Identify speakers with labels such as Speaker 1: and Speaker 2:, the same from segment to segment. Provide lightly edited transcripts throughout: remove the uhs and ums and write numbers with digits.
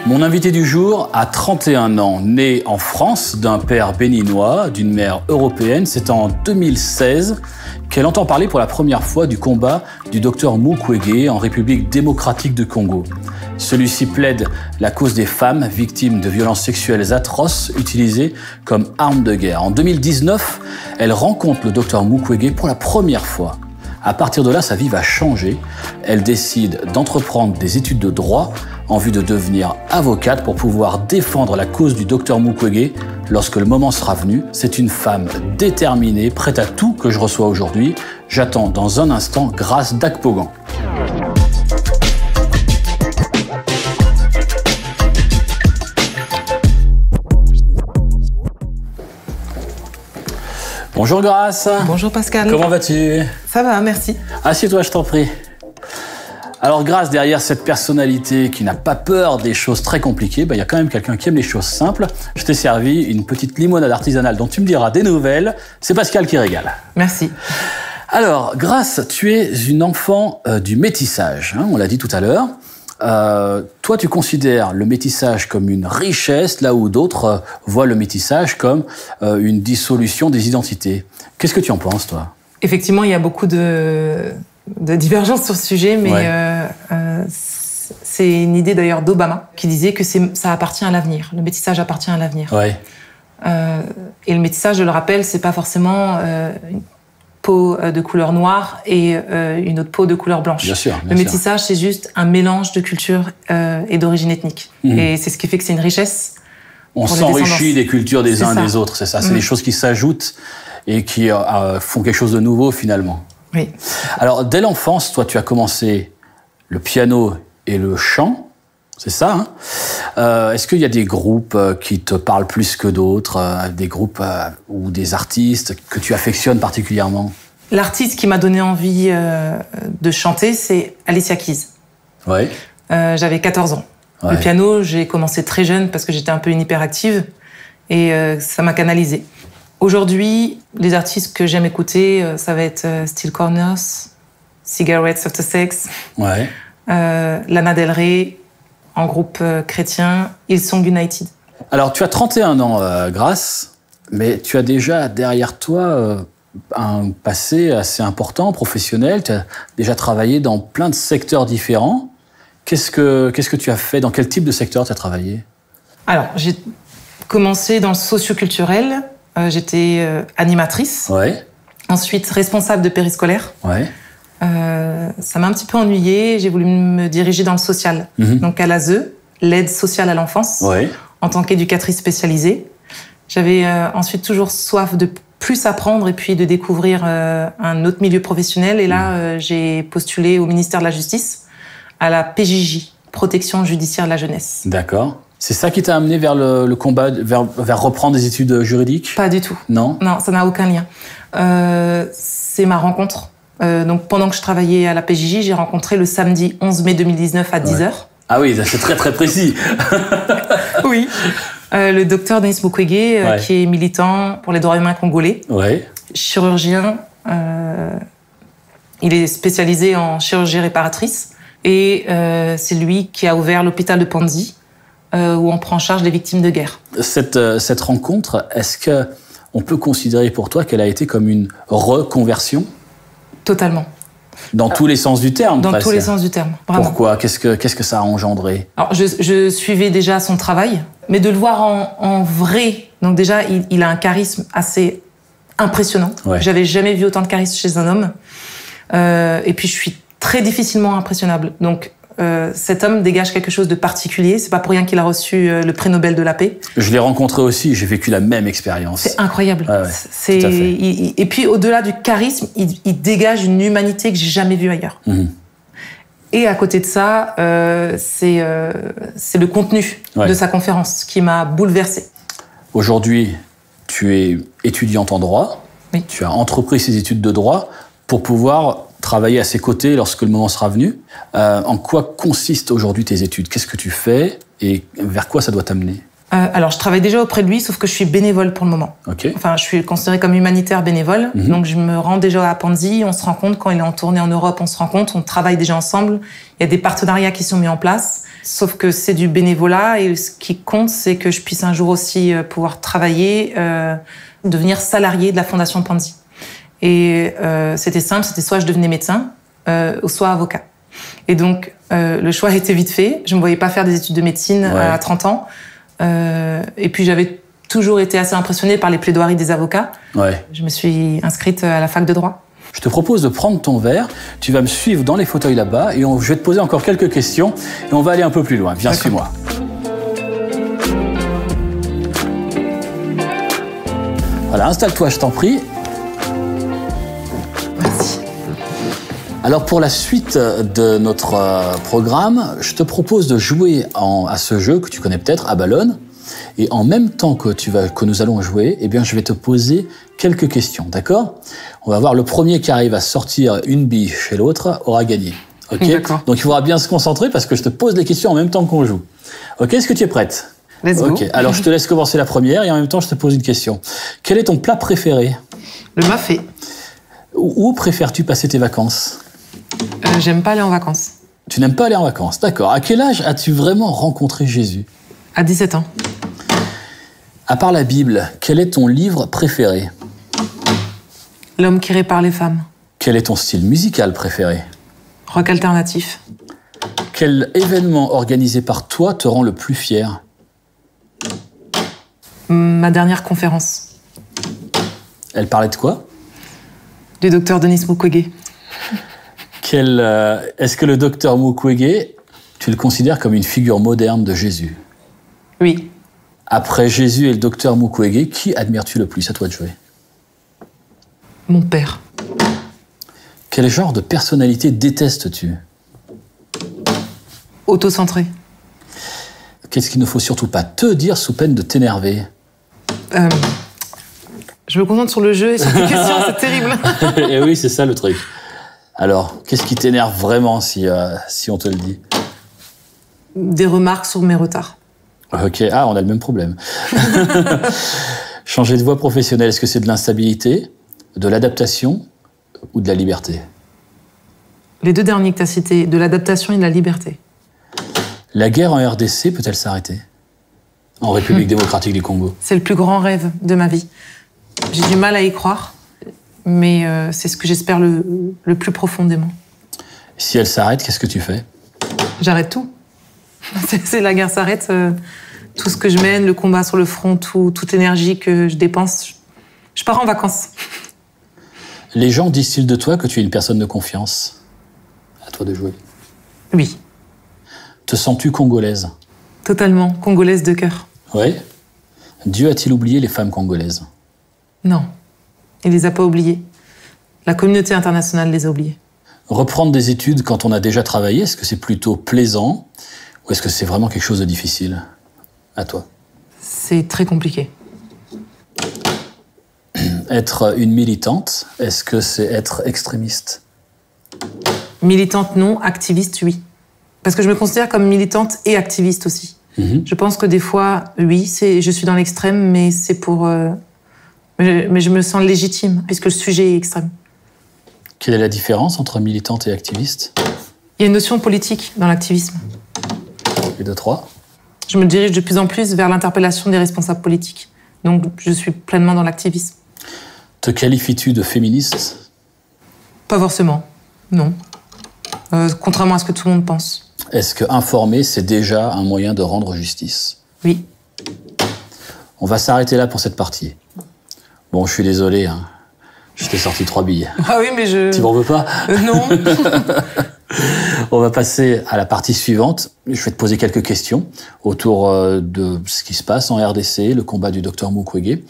Speaker 1: Mon invité du jour a 31 ans, né en France d'un père béninois, d'une mère européenne. C'est en 2016 qu'elle entend parler pour la première fois du combat du docteur Mukwege en République démocratique du Congo. Celui-ci plaide la cause des femmes victimes de violences sexuelles atroces utilisées comme armes de guerre. En 2019, elle rencontre le docteur Mukwege pour la première fois. À partir de là, sa vie va changer. Elle décide d'entreprendre des études de droit en vue de devenir avocate pour pouvoir défendre la cause du docteur Mukwege lorsque le moment sera venu. C'est une femme déterminée, prête à tout que je reçois aujourd'hui. J'attends dans un instant Grace Dakpogan. Bonjour Grace.
Speaker 2: Bonjour Pascal.
Speaker 1: Comment vas-tu?
Speaker 2: Ça va, merci.
Speaker 1: Assieds-toi, je t'en prie. Alors Grace, derrière cette personnalité qui n'a pas peur des choses très compliquées, il y a quand même quelqu'un qui aime les choses simples. Je t'ai servi une petite limonade artisanale dont tu me diras des nouvelles. C'est Pascal qui régale.
Speaker 2: Merci.
Speaker 1: Alors Grace, tu es une enfant du métissage, on l'a dit tout à l'heure. Toi, tu considères le métissage comme une richesse, là où d'autres voient le métissage comme une dissolution des identités. Qu'est-ce que tu en penses, toi?
Speaker 2: Effectivement, il y a beaucoup de divergences sur ce sujet, mais c'est une idée d'ailleurs d'Obama qui disait que ça appartient à l'avenir. Le métissage appartient à l'avenir.
Speaker 1: Ouais.
Speaker 2: Et le métissage, je le rappelle, c'est pas forcément une peau de couleur noire et une autre peau de couleur blanche.
Speaker 1: Bien sûr.
Speaker 2: Le métissage, c'est juste un mélange de cultures et d'origine ethnique. Et c'est ce qui fait que c'est une richesse.
Speaker 1: On s'enrichit des cultures des uns et des autres, c'est ça. C'est des choses qui s'ajoutent et qui font quelque chose de nouveau finalement.
Speaker 2: Oui.
Speaker 1: Alors, dès l'enfance, toi, tu as commencé le piano et le chant, c'est ça, hein? Est-ce qu'il y a des groupes qui te parlent plus que d'autres, des groupes ou des artistes que tu affectionnes particulièrement?
Speaker 2: L'artiste qui m'a donné envie de chanter, c'est Alicia Keys.
Speaker 1: Ouais.
Speaker 2: J'avais 14 ans.
Speaker 1: Ouais.
Speaker 2: Le piano, j'ai commencé très jeune parce que j'étais un peu une hyperactive et ça m'a canalisée. Aujourd'hui, les artistes que j'aime écouter, ça va être Steel Corners, Cigarettes After Sex, Lana Del Rey, en groupe chrétien, Hillsong United. Alors,
Speaker 1: tu as 31 ans, Grace, mais tu as déjà derrière toi un passé assez important, professionnel. Tu as déjà travaillé dans plein de secteurs différents. Qu'est-ce que tu as fait? Dans quel type de secteur tu as travaillé? Alors, j'ai commencé dans le socio-culturel. J'étais animatrice. Ouais. Ensuite, responsable de périscolaire. Ouais. Ça m'a un petit peu ennuyée. J'ai voulu me diriger dans le social. Donc à l'ASE, l'aide sociale à l'enfance, en tant qu'éducatrice spécialisée. J'avais ensuite toujours soif de plus apprendre et puis de découvrir un autre milieu professionnel. Et là, j'ai postulé au ministère de la Justice, à la PJJ, Protection judiciaire de la jeunesse. D'accord. C'est ça qui t'a amené vers le combat, vers reprendre des études juridiques? Pas du tout. Non? Non, ça n'a aucun lien. C'est ma rencontre. Donc pendant que je travaillais à la PJJ, j'ai rencontré le samedi 11 mai 2019 à 10h. Ah oui, c'est très très précis. Oui. Le docteur Denis Mukwege, qui est militant pour les droits humains congolais. Ouais. Chirurgien. Il est spécialisé en chirurgie réparatrice. Et c'est lui qui a ouvert l'hôpital de Panzi, où on prend en charge les victimes de guerre. Cette rencontre, est-ce qu'on peut considérer pour toi qu'elle a été comme une reconversion? Totalement. Dans tous les sens du terme? Dans tous les sens du terme, vraiment. Pourquoi? Qu'est-ce que ça a engendré? Alors, je suivais déjà son travail, mais de le voir en vrai. Donc déjà, il a un charisme assez impressionnant. Ouais. J'avais jamais vu autant de charisme chez un homme. Et puis, je suis très difficilement impressionnable. Donc, cet homme dégage quelque chose de particulier. C'est pas pour rien qu'il a reçu le prix Nobel de la paix. Je l'ai rencontré aussi, j'ai vécu la même expérience. C'est incroyable. Ouais, c'est, tout à fait. Et puis au-delà du charisme, il dégage une humanité que j'ai jamais vue ailleurs. Et à côté de ça, c'est le contenu de sa conférence qui m'a bouleversée. Aujourd'hui, tu es étudiante en droit. Oui. Tu as entrepris ces études de droit pour pouvoir travailler à ses côtés lorsque le moment sera venu. En quoi consistent aujourd'hui tes études? Qu'est-ce que tu fais et vers quoi ça doit t'amener?
Speaker 2: Alors, je travaille déjà auprès de lui, sauf que je suis bénévole pour le moment.
Speaker 1: Ok.
Speaker 2: Enfin, je suis considérée comme humanitaire bénévole. Donc, je me rends déjà à Panzi. On se rend compte, quand il est en tournée en Europe, on se rend compte, on travaille déjà ensemble. Il y a des partenariats qui sont mis en place. Sauf que c'est du bénévolat et ce qui compte, c'est que je puisse un jour aussi pouvoir travailler, devenir salarié de la Fondation Panzi. Et c'était simple, c'était soit je devenais médecin, ou soit avocat. Et donc, le choix était vite fait. Je ne me voyais pas faire des études de médecine à 30 ans. Et puis j'avais toujours été assez impressionnée par les plaidoiries des avocats. Je me suis inscrite à la fac de droit.
Speaker 1: Je te propose de prendre ton verre, tu vas me suivre dans les fauteuils là-bas et je vais te poser encore quelques questions et on va aller un peu plus loin. Viens, suis-moi. Voilà, installe-toi, je t'en prie.
Speaker 2: Merci.
Speaker 1: Alors pour la suite de notre programme, je te propose de jouer à ce jeu que tu connais peut-être, à Ballon. Et en même temps que nous allons jouer, eh bien, je vais te poser quelques questions, d'accord? On va voir, le premier qui arrive à sortir une bille chez l'autre aura gagné. Ok?
Speaker 2: D'accord.
Speaker 1: Donc il faudra bien se concentrer parce que je te pose les questions en même temps qu'on joue. Ok, est-ce que tu es prête?
Speaker 2: Let's go.
Speaker 1: Ok, alors je te laisse commencer la première et en même temps je te pose une question. Quel est ton plat préféré?
Speaker 2: Le mafé.
Speaker 1: Où préfères-tu passer tes vacances?
Speaker 2: J'aime pas aller en vacances.
Speaker 1: Tu n'aimes pas aller en vacances, d'accord. À quel âge as-tu vraiment rencontré Jésus?
Speaker 2: À 17 ans.
Speaker 1: À part la Bible, quel est ton livre préféré?
Speaker 2: L'homme qui répare les femmes.
Speaker 1: Quel est ton style musical préféré?
Speaker 2: Rock alternatif.
Speaker 1: Quel événement organisé par toi te rend le plus fier?
Speaker 2: Ma dernière conférence.
Speaker 1: Elle parlait de quoi?
Speaker 2: Du docteur Denis Mukwege.
Speaker 1: Est-ce que le docteur Mukwege, tu le considères comme une figure moderne de Jésus?
Speaker 2: Oui.
Speaker 1: Après Jésus et le docteur Mukwege, qui admires-tu le plus? À toi de jouer.
Speaker 2: Mon père.
Speaker 1: Quel genre de personnalité détestes-tu?
Speaker 2: Autocentré.
Speaker 1: Qu'est-ce qu'il ne faut surtout pas te dire sous peine de t'énerver?
Speaker 2: Je me concentre sur le jeu et sur tes questions, c'est terrible.
Speaker 1: Et oui, c'est ça le truc. Alors, qu'est-ce qui t'énerve vraiment si on te le dit?
Speaker 2: Des remarques sur mes retards.
Speaker 1: Ok, on a le même problème. Changer de voie professionnelle, est-ce que c'est de l'instabilité, de l'adaptation ou de la liberté?
Speaker 2: Les deux derniers que tu as cités, de l'adaptation et de la liberté.
Speaker 1: La guerre en RDC peut-elle s'arrêter? En République démocratique du Congo?
Speaker 2: C'est le plus grand rêve de ma vie. J'ai du mal à y croire, mais c'est ce que j'espère le plus profondément.
Speaker 1: Si elle s'arrête, qu'est-ce que tu fais?
Speaker 2: J'arrête tout. C'est la guerre s'arrête, tout ce que je mène, le combat sur le front, toute l'énergie que je dépense, je pars en vacances.
Speaker 1: Les gens disent-ils de toi que tu es une personne de confiance? À toi de jouer.
Speaker 2: Oui.
Speaker 1: Te sens-tu congolaise?
Speaker 2: Totalement, congolaise de cœur.
Speaker 1: Oui. Dieu a-t-il oublié les femmes congolaises?
Speaker 2: Non, il les a pas oubliées. La communauté internationale les a oubliées.
Speaker 1: Reprendre des études quand on a déjà travaillé, est-ce que c'est plutôt plaisant ou est-ce que c'est vraiment quelque chose de difficile? À toi.
Speaker 2: C'est très compliqué.
Speaker 1: Être une militante, est-ce que c'est être extrémiste?
Speaker 2: Militante non, activiste oui. Parce que je me considère comme militante et activiste aussi. Je pense que des fois, oui, je suis dans l'extrême, mais c'est pour... mais je me sens légitime, puisque le sujet est extrême.
Speaker 1: Quelle est la différence entre militante et activiste?
Speaker 2: Il y a une notion politique dans l'activisme.
Speaker 1: Et de trois.
Speaker 2: Je me dirige de plus en plus vers l'interpellation des responsables politiques. Donc, je suis pleinement dans l'activisme.
Speaker 1: Te qualifies-tu de féministe?
Speaker 2: Pas forcément, non. Contrairement à ce que tout le monde pense.
Speaker 1: Est-ce que informer, c'est déjà un moyen de rendre justice?
Speaker 2: Oui.
Speaker 1: On va s'arrêter là pour cette partie. Bon, je suis désolé, hein. Je t'ai sorti 3 billes.
Speaker 2: Ah oui, mais je...
Speaker 1: Tu m'en veux pas?
Speaker 2: Non.
Speaker 1: On va passer à la partie suivante. Je vais te poser quelques questions autour de ce qui se passe en RDC, le combat du docteur Mukwege.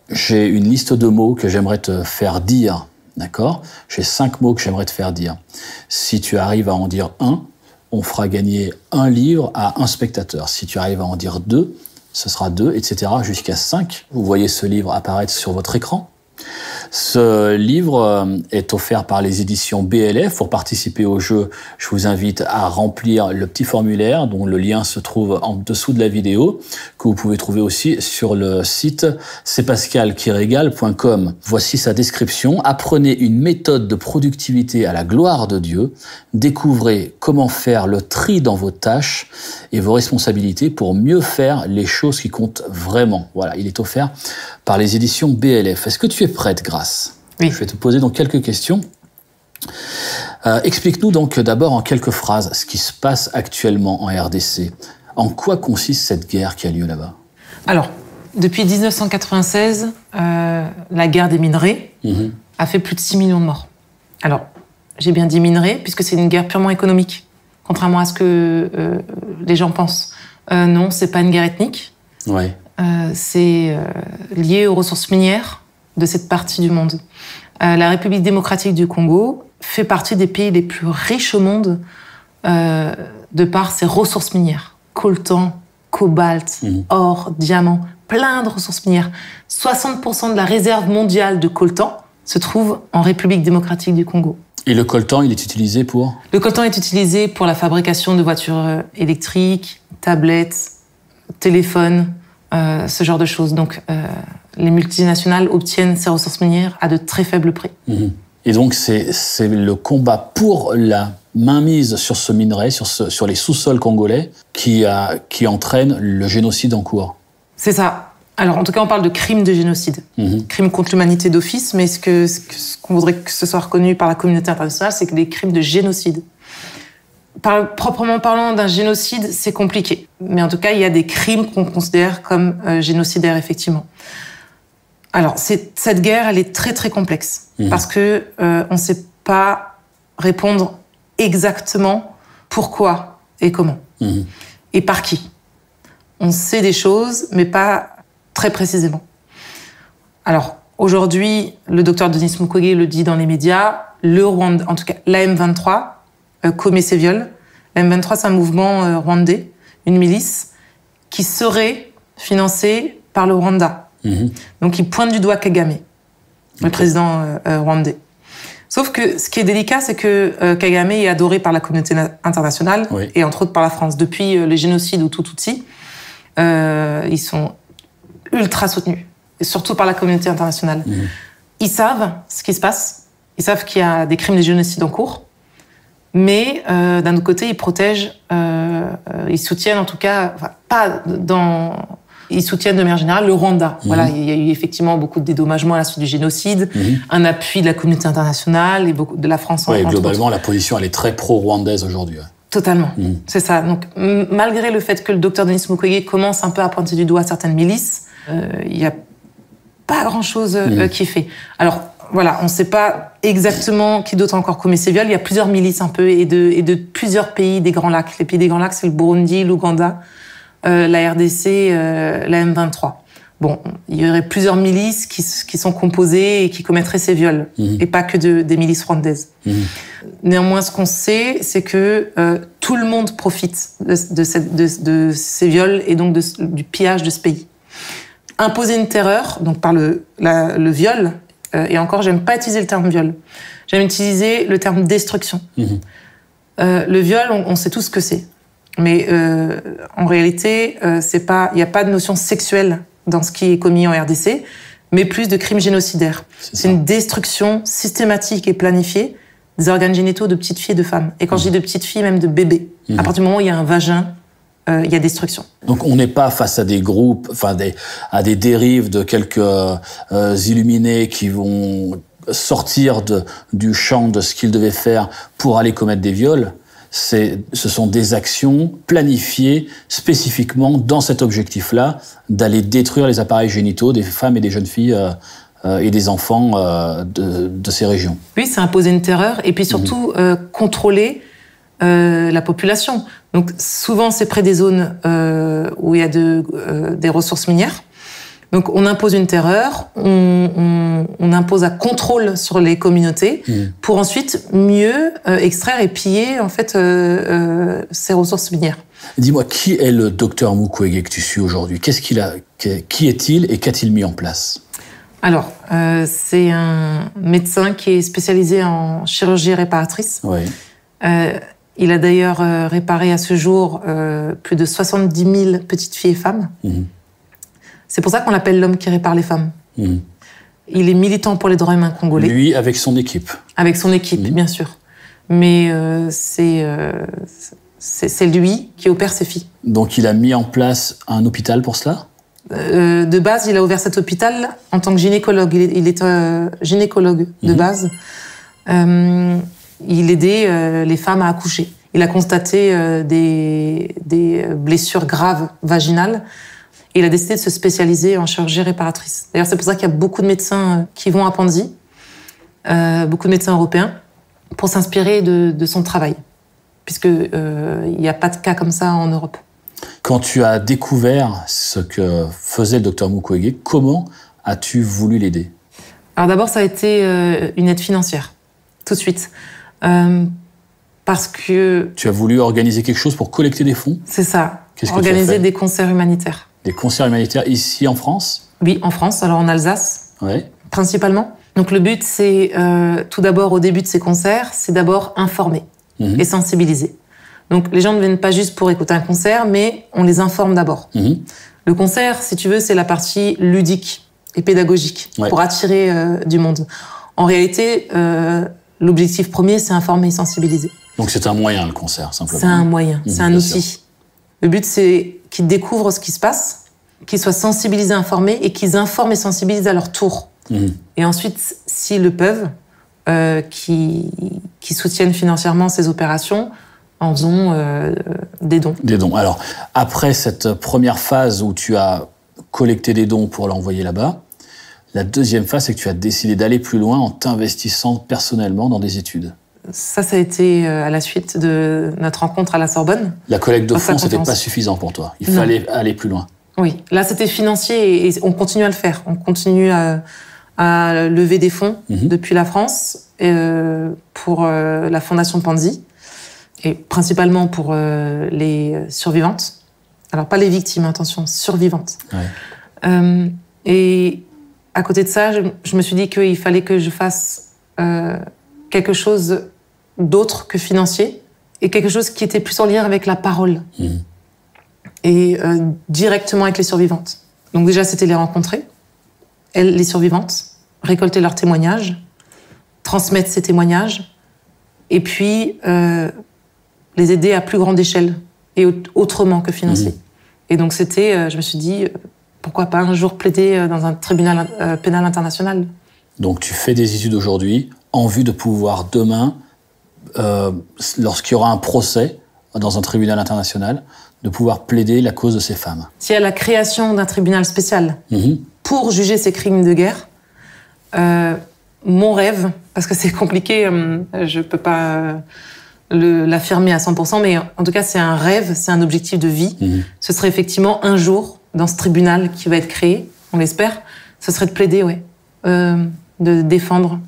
Speaker 1: J'ai une liste de mots que j'aimerais te faire dire, d'accord? J'ai 5 mots que j'aimerais te faire dire. Si tu arrives à en dire un, on fera gagner un livre à un spectateur. Si tu arrives à en dire 2, ce sera 2, etc. jusqu'à 5. Vous voyez ce livre apparaître sur votre écran. Ce livre est offert par les éditions BLF. Pour participer au jeu, je vous invite à remplir le petit formulaire dont le lien se trouve en dessous de la vidéo, que vous pouvez trouver aussi sur le site cestpascal-qui-régale.com. Voici sa description. Apprenez une méthode de productivité à la gloire de Dieu. Découvrez comment faire le tri dans vos tâches et vos responsabilités pour mieux faire les choses qui comptent vraiment. Voilà, il est offert par les éditions BLF. Est-ce que tu es prête, Grâce?
Speaker 2: Oui.
Speaker 1: Je vais te poser donc quelques questions. Explique-nous donc d'abord en quelques phrases ce qui se passe actuellement en RDC. En quoi consiste cette guerre qui a lieu là-bas?
Speaker 2: Alors, depuis 1996, la guerre des minerais a fait plus de 6 millions de morts. Alors, j'ai bien dit minerais, puisque c'est une guerre purement économique, contrairement à ce que les gens pensent. Non, c'est pas une guerre ethnique.
Speaker 1: Ouais.
Speaker 2: C'est lié aux ressources minières de cette partie du monde. La République démocratique du Congo fait partie des pays les plus riches au monde de par ses ressources minières. Coltan, cobalt, or, diamant, plein de ressources minières. 60% de la réserve mondiale de coltan se trouve en République démocratique du Congo.
Speaker 1: Et le coltan, il est utilisé pour?
Speaker 2: Le coltan est utilisé pour la fabrication de voitures électriques, tablettes, téléphones, ce genre de choses. Donc, les multinationales obtiennent ces ressources minières à de très faibles prix.
Speaker 1: Et donc, c'est le combat pour la mainmise sur ce minerai, sur les sous-sols congolais, qui entraîne le génocide en cours.
Speaker 2: C'est ça. Alors, en tout cas, on parle de crime de génocide. Crime contre l'humanité d'office, mais ce qu'on voudrait que ce soit reconnu par la communauté internationale, c'est que des crimes de génocide. Proprement parlant d'un génocide, c'est compliqué. Mais en tout cas, il y a des crimes qu'on considère comme génocidaires, effectivement. Alors, cette guerre, elle est très, très complexe. Parce que on ne sait pas répondre exactement pourquoi et comment. Et par qui. On sait des choses, mais pas très précisément. Alors, aujourd'hui, le docteur Denis Mukwege le dit dans les médias, le Rwanda, en tout cas, la M23 commet ces viols. La M23, c'est un mouvement rwandais, une milice, qui serait financée par le Rwanda. Donc, il pointe du doigt Kagame, le président rwandais. Sauf que ce qui est délicat, c'est que Kagame est adoré par la communauté internationale, et entre autres par la France. Depuis les génocides Hutu-Tutsi, ils sont ultra soutenus, et surtout par la communauté internationale. Ils savent ce qui se passe, ils savent qu'il y a des crimes de génocide en cours, mais d'un autre côté, ils protègent, ils soutiennent en tout cas, ils soutiennent de manière générale le Rwanda. Voilà, il y a eu effectivement beaucoup de dédommagements à la suite du génocide, un appui de la communauté internationale et beaucoup de la France.
Speaker 1: Oui, globalement, la position, elle est très pro-rwandaise aujourd'hui.
Speaker 2: Totalement, c'est ça. Donc, malgré le fait que le docteur Denis Mukwege commence un peu à pointer du doigt certaines milices, il n'y a pas grand-chose qui est fait. Alors, voilà, on ne sait pas exactement qui d'autre encore commet ces viols. Il y a plusieurs milices un peu et de plusieurs pays des Grands Lacs. Les pays des Grands Lacs, c'est le Burundi, l'Ouganda, la RDC, la M23. Bon, il y aurait plusieurs milices qui sont composées et qui commettraient ces viols, et pas que des milices rwandaises. Néanmoins, ce qu'on sait, c'est que tout le monde profite de ces viols et donc du pillage de ce pays. Imposer une terreur, donc par le viol, et encore, j'aime pas utiliser le terme viol, j'aime utiliser le terme destruction. Le viol, on sait tous ce que c'est. Mais en réalité, il n'y a pas de notion sexuelle dans ce qui est commis en RDC, mais plus de crimes génocidaires. C'est une destruction systématique et planifiée des organes génitaux de petites filles et de femmes. Et quand je dis de petites filles, même de bébés. À partir du moment où il y a un vagin, il y a destruction.
Speaker 1: Donc on n'est pas face à des groupes, à des dérives de quelques illuminés qui vont sortir du champ de ce qu'ils devaient faire pour aller commettre des viols. Ce sont des actions planifiées spécifiquement dans cet objectif-là, d'aller détruire les appareils génitaux des femmes et des jeunes filles et des enfants de ces régions. Oui,
Speaker 2: c'est imposer une terreur et puis surtout contrôler la population. Donc souvent, c'est près des zones où il y a des ressources minières. Donc on impose une terreur, on impose un contrôle sur les communautés pour ensuite mieux extraire et piller en fait ces ressources minières.
Speaker 1: Dis-moi, qui est le docteur Mukwege que tu suis aujourd'hui ? Qui est-il et qu'a-t-il mis en place ?
Speaker 2: Alors, c'est un médecin qui est spécialisé en chirurgie réparatrice.
Speaker 1: Oui.
Speaker 2: Il a d'ailleurs réparé à ce jour plus de 70 000 petites filles et femmes. C'est pour ça qu'on l'appelle l'homme qui répare les femmes. Il est militant pour les droits humains congolais.
Speaker 1: Lui, avec son équipe.
Speaker 2: Avec son équipe, bien sûr. Mais c'est lui qui opère ses filles.
Speaker 1: Donc il a mis en place un hôpital pour cela?
Speaker 2: De base, il a ouvert cet hôpital en tant que gynécologue. Il est gynécologue de base. Il aidait les femmes à accoucher. Il a constaté des blessures graves vaginales. Et il a décidé de se spécialiser en chirurgie réparatrice. D'ailleurs, c'est pour ça qu'il y a beaucoup de médecins qui vont à Panzi, beaucoup de médecins européens, pour s'inspirer de son travail. Puisqu'il n'y a pas de cas comme ça en Europe.
Speaker 1: Quand tu as découvert ce que faisait le docteur Mukwege, comment as-tu voulu l'aider?
Speaker 2: Alors d'abord, ça a été une aide financière, tout de suite. Parce que...
Speaker 1: Tu as voulu organiser quelque chose pour collecter des fonds?
Speaker 2: C'est ça.
Speaker 1: Qu'est-ce que tu as fait?
Speaker 2: Organiser des concerts humanitaires.
Speaker 1: Des concerts humanitaires ici en France?
Speaker 2: Oui, en France, alors en Alsace,
Speaker 1: ouais.
Speaker 2: Principalement. Donc le but, c'est tout d'abord, au début de ces concerts, c'est d'abord informer et sensibiliser. Donc les gens ne viennent pas juste pour écouter un concert, mais on les informe d'abord. Le concert, si tu veux, c'est la partie ludique et pédagogique pour attirer du monde. En réalité, l'objectif premier, c'est informer et sensibiliser.
Speaker 1: Donc c'est un moyen, le concert, simplement.
Speaker 2: C'est un moyen, c'est un outil. Le but, c'est qu'ils découvrent ce qui se passe, qu'ils soient sensibilisés, informés, et qu'ils informent et sensibilisent à leur tour. Et ensuite, s'ils le peuvent, qu'ils soutiennent financièrement ces opérations en faisant des dons.
Speaker 1: Des dons. Alors, après cette première phase où tu as collecté des dons pour l'envoyer là-bas, la deuxième phase, c'est que tu as décidé d'aller plus loin en t'investissant personnellement dans des études.
Speaker 2: Ça a été à la suite de notre rencontre à la Sorbonne.
Speaker 1: La collecte de fonds, c'était pas suffisant pour toi. Il fallait aller plus loin. Oui,
Speaker 2: là, c'était financier et on continue à le faire. On continue à lever des fonds depuis la France pour la Fondation Panzi et principalement pour les survivantes. Alors, pas les victimes, attention, survivantes. Et à côté de ça, je me suis dit qu'il fallait que je fasse quelque chose d'autre que financier et quelque chose qui était plus en lien avec la parole et directement avec les survivantes. Donc déjà, c'était les rencontrer, elles, les survivantes, récolter leurs témoignages, transmettre ces témoignages et puis les aider à plus grande échelle et autrement que financier. Et donc c'était, je me suis dit, pourquoi pas un jour plaider dans un tribunal pénal international.
Speaker 1: Donc tu fais des études aujourd'hui en vue de pouvoir demain, lorsqu'il y aura un procès dans un tribunal international, de pouvoir plaider la cause de ces femmes.
Speaker 2: S'il y a la création d'un tribunal spécial pour juger ces crimes de guerre, mon rêve, parce que c'est compliqué, je peux pas l'affirmer à 100%, mais en tout cas c'est un rêve, c'est un objectif de vie. Ce serait effectivement un jour, dans ce tribunal qui va être créé, on l'espère, ce serait de plaider, de défendre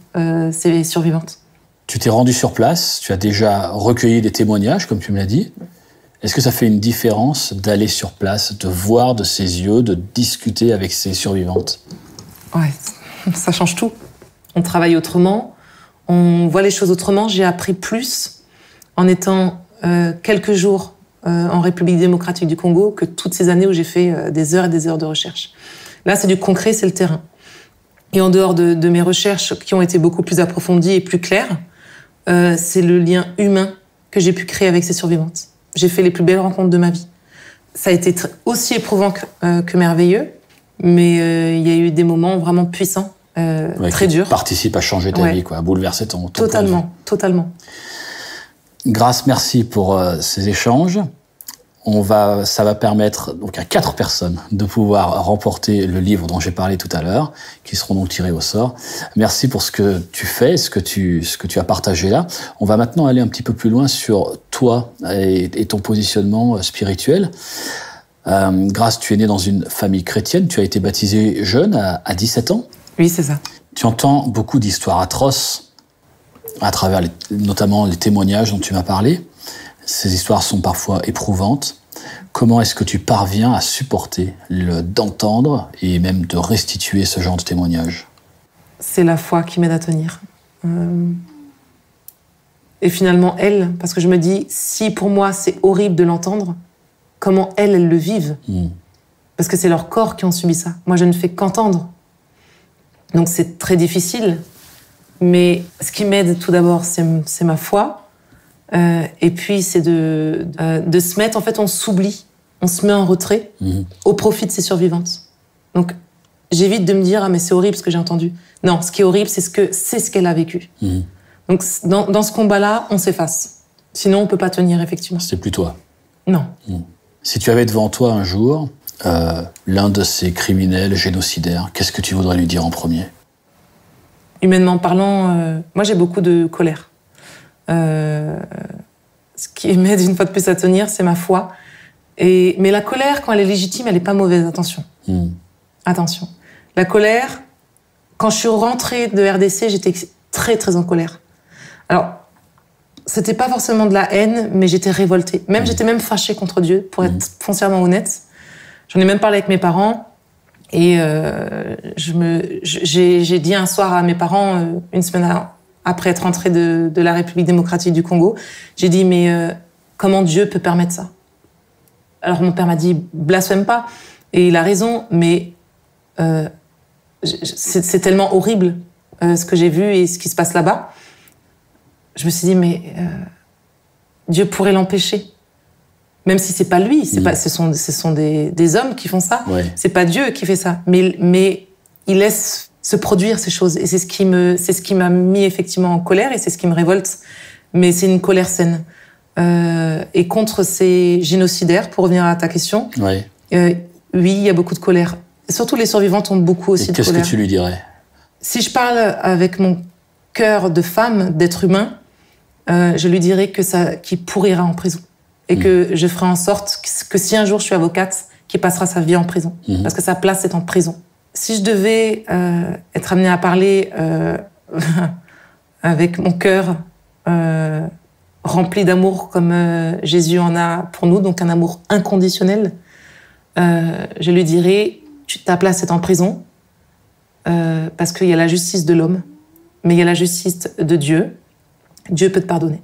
Speaker 2: ces survivantes.
Speaker 1: Tu t'es rendu sur place, tu as déjà recueilli des témoignages, comme tu me l'as dit. Est-ce que ça fait une différence d'aller sur place, de voir de ses yeux, de discuter avec ces survivantes?
Speaker 2: Ouais, ça change tout. On travaille autrement, on voit les choses autrement. J'ai appris plus en étant quelques jours en République démocratique du Congo que toutes ces années où j'ai fait des heures et des heures de recherche. Là, c'est du concret, c'est le terrain. Et en dehors de mes recherches qui ont été beaucoup plus approfondies et plus claires, c'est le lien humain que j'ai pu créer avec ces survivantes. J'ai fait les plus belles rencontres de ma vie. Ça a été aussi éprouvant que merveilleux, mais il y a eu des moments vraiment puissants, très durs.
Speaker 1: Participe à changer ta vie, à bouleverser ton
Speaker 2: Totalement, totalement.
Speaker 1: Grâce, merci pour ces échanges. Ça va permettre donc à 4 personnes de pouvoir remporter le livre dont j'ai parlé tout à l'heure, qui seront donc tirés au sort. Merci pour ce que tu fais, ce que tu as partagé là. On va maintenant aller un petit peu plus loin sur toi et ton positionnement spirituel. Grâce, tu es né dans une famille chrétienne, tu as été baptisé jeune, à 17 ans.
Speaker 2: Oui, c'est ça.
Speaker 1: Tu entends beaucoup d'histoires atroces, à travers notamment les témoignages dont tu m'as parlé. Ces histoires sont parfois éprouvantes. Comment est-ce que tu parviens à supporter d'entendre et même de restituer ce genre de témoignage?
Speaker 2: C'est la foi qui m'aide à tenir. Et finalement, elles, parce que je me dis, si pour moi c'est horrible de l'entendre, comment elles le vivent? Parce que c'est leur corps qui ont subi ça. Moi, je ne fais qu'entendre. Donc c'est très difficile. Mais ce qui m'aide tout d'abord, c'est ma foi. Et puis c'est de se mettre, en fait, on s'oublie. On se met en retrait au profit de ces survivantes. Donc j'évite de me dire, ah mais c'est horrible ce que j'ai entendu. Non, ce qui est horrible, c'est ce qu'elle a vécu. Donc, dans ce combat-là, on s'efface. Sinon, on ne peut pas tenir, effectivement.
Speaker 1: C'est plus toi.
Speaker 2: Non.
Speaker 1: Si tu avais devant toi un jour l'un de ces criminels génocidaires, qu'est-ce que tu voudrais lui dire en premier?
Speaker 2: Humainement parlant, moi, j'ai beaucoup de colère. Ce qui m'aide une fois de plus à tenir, c'est ma foi. Mais la colère, quand elle est légitime, elle n'est pas mauvaise. Attention. Attention. La colère, quand je suis rentrée de RDC, j'étais très, très en colère. Alors, c'était pas forcément de la haine, mais j'étais révoltée. J'étais même fâchée contre Dieu, pour être foncièrement honnête. J'en ai même parlé avec mes parents. Et j'ai dit un soir à mes parents, une semaine après être rentrée de la République démocratique du Congo, j'ai dit, mais comment Dieu peut permettre ça? Alors mon père m'a dit, blasphème pas. Et il a raison, mais c'est tellement horrible ce que j'ai vu et ce qui se passe là-bas. Je me suis dit, mais Dieu pourrait l'empêcher. Même si c'est pas lui, ce sont des hommes qui font ça.
Speaker 1: Ouais.
Speaker 2: C'est pas Dieu qui fait ça. Mais il laisse se produire ces choses. Et c'est ce qui m'a mis effectivement en colère et c'est ce qui me révolte. Mais c'est une colère saine. Et contre ces génocidaires, pour revenir à ta question,
Speaker 1: ouais.
Speaker 2: Oui, il y a beaucoup de colère. Et surtout, les survivantes ont beaucoup aussi de colère.
Speaker 1: Qu'est-ce que tu lui dirais? Si
Speaker 2: je parle avec mon cœur de femme, d'être humain, je lui dirais qu'il pourrira en prison. Et que je ferai en sorte que si un jour je suis avocate, qu'il passera sa vie en prison. Parce que sa place est en prison. Si je devais être amenée à parler avec mon cœur rempli d'amour comme Jésus en a pour nous, donc un amour inconditionnel, je lui dirais, ta place est en prison, parce qu'il y a la justice de l'homme, mais il y a la justice de Dieu. Dieu peut te pardonner.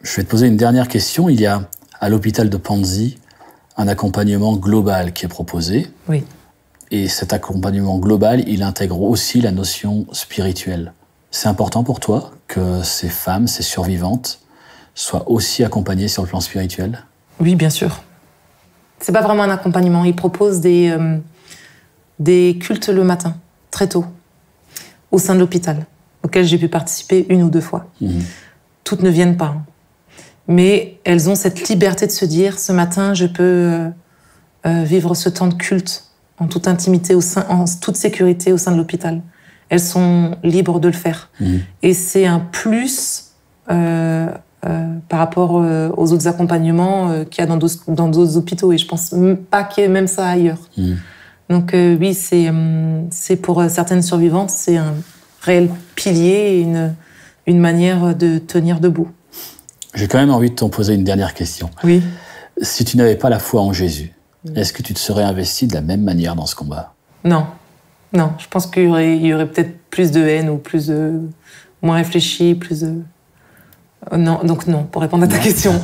Speaker 1: Je vais te poser une dernière question. Il y a à l'hôpital de Panzi un accompagnement global qui est proposé.
Speaker 2: Oui.
Speaker 1: Et cet accompagnement global, il intègre aussi la notion spirituelle. C'est important pour toi que ces femmes, ces survivantes, soient aussi accompagnées sur le plan spirituel?
Speaker 2: Oui, bien sûr. C'est pas vraiment un accompagnement. Ils proposent des cultes le matin, très tôt, au sein de l'hôpital, auxquels j'ai pu participer 1 ou 2 fois. Toutes ne viennent pas. Mais elles ont cette liberté de se dire, ce matin, je peux vivre ce temps de culte en toute intimité, en toute sécurité au sein de l'hôpital. Elles sont libres de le faire. Et c'est un plus par rapport aux autres accompagnements qu'il y a dans d'autres hôpitaux. Et je pense pas qu'il y ait même ça ailleurs. Donc oui, c'est pour certaines survivantes, c'est un réel pilier et une manière de tenir debout.
Speaker 1: J'ai quand même envie de t'en poser une dernière question.
Speaker 2: Oui.
Speaker 1: Si tu n'avais pas la foi en Jésus, est-ce que tu te serais investi de la même manière dans ce combat?
Speaker 2: Non. Non, je pense qu'il y aurait peut-être plus de haine ou moins réfléchi, Non, donc non, pour répondre à ta question.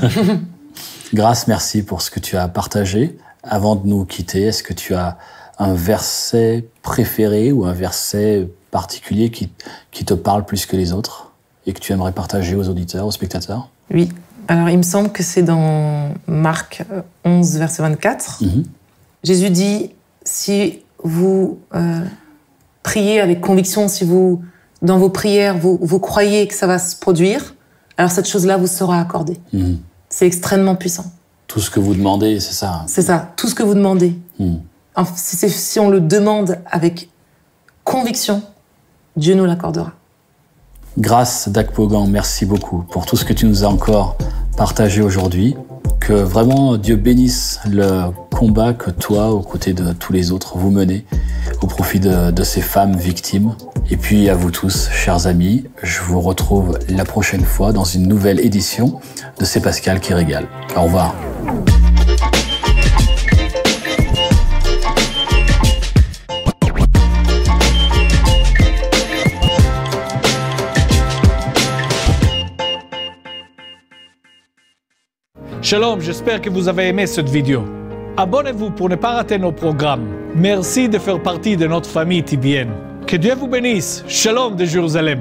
Speaker 1: Grâce, merci pour ce que tu as partagé. Avant de nous quitter, est-ce que tu as un verset préféré ou un verset particulier qui te parle plus que les autres et que tu aimerais partager aux auditeurs, aux spectateurs?
Speaker 2: Oui. Alors, il me semble que c'est dans Marc 11, verset 24. Jésus dit, si vous priez avec conviction, si vous, dans vos prières, vous croyez que ça va se produire, alors cette chose-là vous sera accordée. C'est extrêmement puissant.
Speaker 1: Tout ce que vous demandez, c'est ça?
Speaker 2: C'est ça, tout ce que vous demandez. Si on le demande avec conviction, Dieu nous l'accordera.
Speaker 1: Grâce Dakpogan, merci beaucoup pour tout ce que tu nous as encore partagé aujourd'hui. Que vraiment Dieu bénisse le combat que toi, aux côtés de tous les autres, vous menez au profit de ces femmes victimes. Et puis à vous tous, chers amis, je vous retrouve la prochaine fois dans une nouvelle édition de C'est Pascal qui régale. Au revoir.
Speaker 3: Shalom, j'espère que vous avez aimé cette vidéo. Abonnez-vous pour ne pas rater nos programmes. Merci de faire partie de notre famille TBN. Que Dieu vous bénisse. Shalom de Jérusalem.